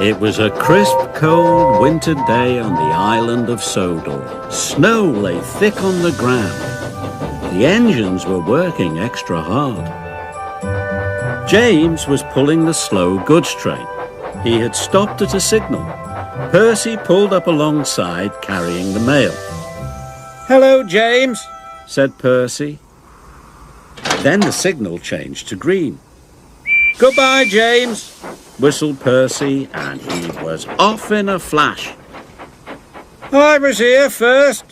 It was a crisp, cold winter day on the island of Sodor. Snow lay thick on the ground. The engines were working extra hard. James was pulling the slow goods train. He had stopped at a signal. Percy pulled up alongside, carrying the mail. "Hello, James," said Percy. Then the signal changed to green. "Goodbye, James," whistled Percy, and he was off in a flash. "I was here first,"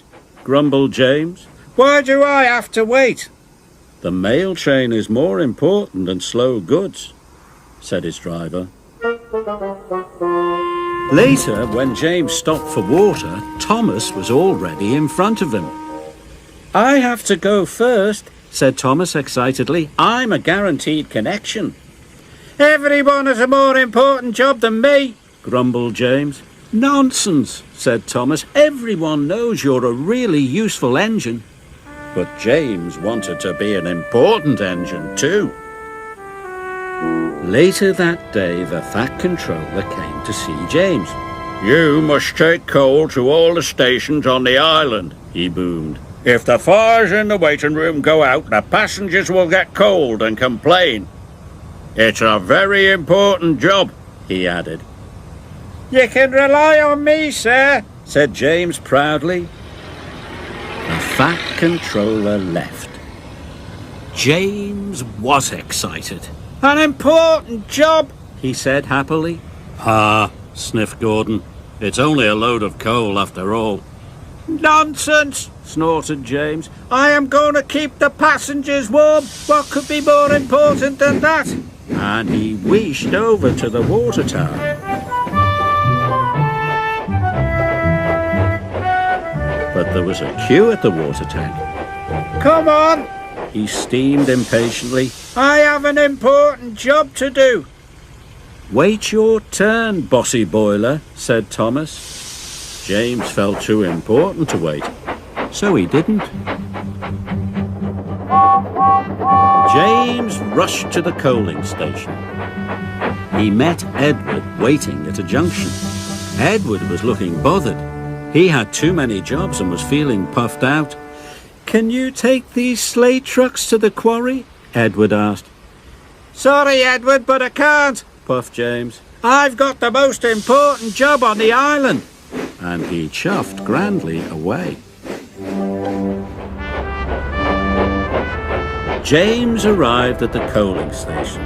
grumbled James. "Why do I have to wait?" "The mail train is more important than slow goods," said his driver. Later, when James stopped for water, Thomas was already in front of him. "I have to go first," said Thomas excitedly. "I'm a guaranteed connection." "Everyone has a more important job than me," grumbled James. "Nonsense," said Thomas. "Everyone knows you're a really useful engine." But James wanted to be an important engine too. Later that day, the Fat Controller came to see James. "You must take coal to all the stations on the island," he boomed. "If the fires in the waiting room go out, the passengers will get cold and complain. It's a very important job," he added. "You can rely on me, sir," said James proudly. The Fat Controller left. James was excited. "An important job," he said happily. "Ah," sniffed Gordon. "It's only a load of coal after all." "Nonsense," snorted James. "I am going to keep the passengers warm. What could be more important than that?" And he wheeshed over to the water tower. But there was a queue at the water tank. "Come on," he steamed impatiently. "I have an important job to do." "Wait your turn, bossy boiler," said Thomas. James felt too important to wait, so he didn't. James rushed to the coaling station. He met Edward waiting at a junction. Edward was looking bothered. He had too many jobs and was feeling puffed out. "Can you take these sleigh trucks to the quarry?" Edward asked. "Sorry, Edward, but I can't," puffed James. "I've got the most important job on the island." And he chuffed grandly away. James arrived at the coaling station.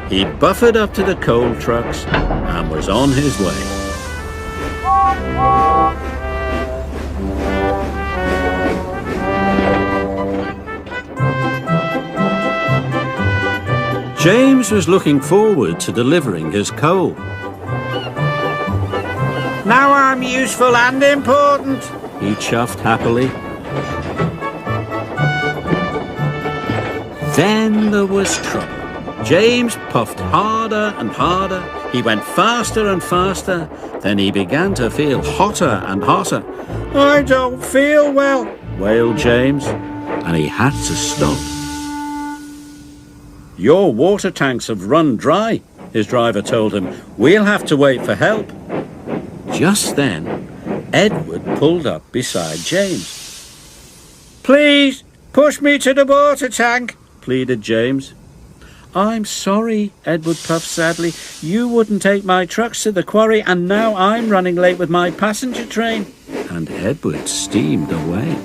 He buffered up to the coal trucks and was on his way. James was looking forward to delivering his coal. "Now I'm useful and important," he chuffed happily. Then there was trouble. James puffed harder and harder. He went faster and faster. Then he began to feel hotter and hotter. "I don't feel well," wailed James, and he had to stop. "Your water tanks have run dry," his driver told him. "We'll have to wait for help." Just then, Edward pulled up beside James. "Please, push me to the water tank," pleaded James. "I'm sorry," Edward puffed sadly. "You wouldn't take my trucks to the quarry, and now I'm running late with my passenger train." And Edward steamed away.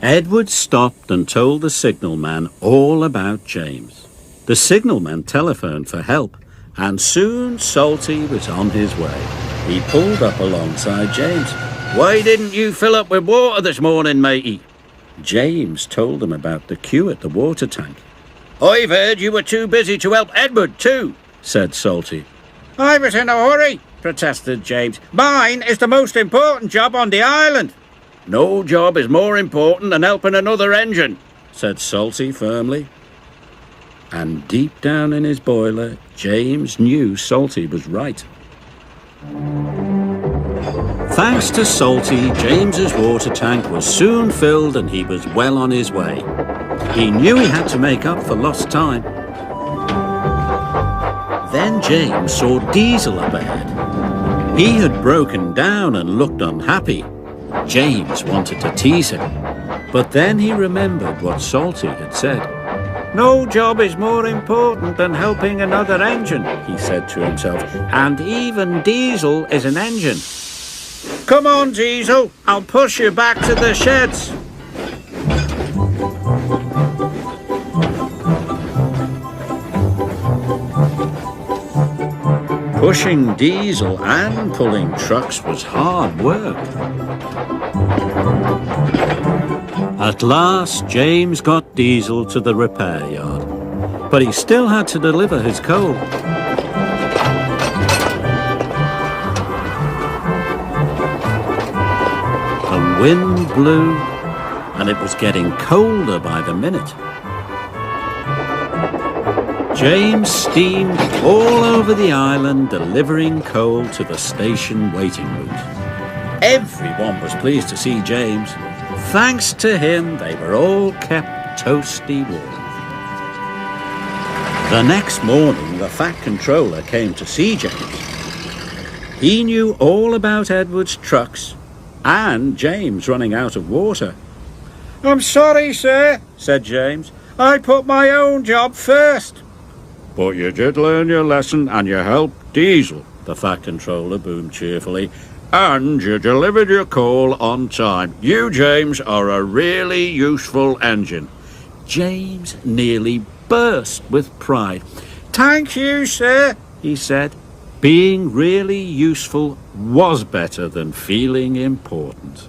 Edward stopped and told the signalman all about James. The signalman telephoned for help, and soon Salty was on his way. He pulled up alongside James. "Why didn't you fill up with water this morning, matey?" James told him about the queue at the water tank. "I've heard you were too busy to help Edward too," said Salty. "I was in a hurry," protested James. "Mine is the most important job on the island." "No job is more important than helping another engine," said Salty firmly. And deep down in his boiler, James knew Salty was right. Thanks to Salty, James's water tank was soon filled and he was well on his way. He knew he had to make up for lost time. Then James saw Diesel up ahead. He had broken down and looked unhappy. James wanted to tease him, but then he remembered what Salty had said. "No job is more important than helping another engine," he said to himself, "and even Diesel is an engine. Come on, Diesel, I'll push you back to the sheds." Pushing Diesel and pulling trucks was hard work. At last, James got Diesel to the repair yard, but he still had to deliver his coal. The wind blew, and it was getting colder by the minute. James steamed all over the island, delivering coal to the station waiting route. Everyone was pleased to see James. Thanks to him, they were all kept toasty warm. The next morning, the Fat Controller came to see James. He knew all about Edward's trucks and James running out of water. "I'm sorry, sir," said James. "I put my own job first." "But you did learn your lesson and you helped Diesel," the Fat Controller boomed cheerfully. "And you delivered your coal on time. You, James, are a really useful engine." James nearly burst with pride. "Thank you, sir," he said. Being really useful was better than feeling important.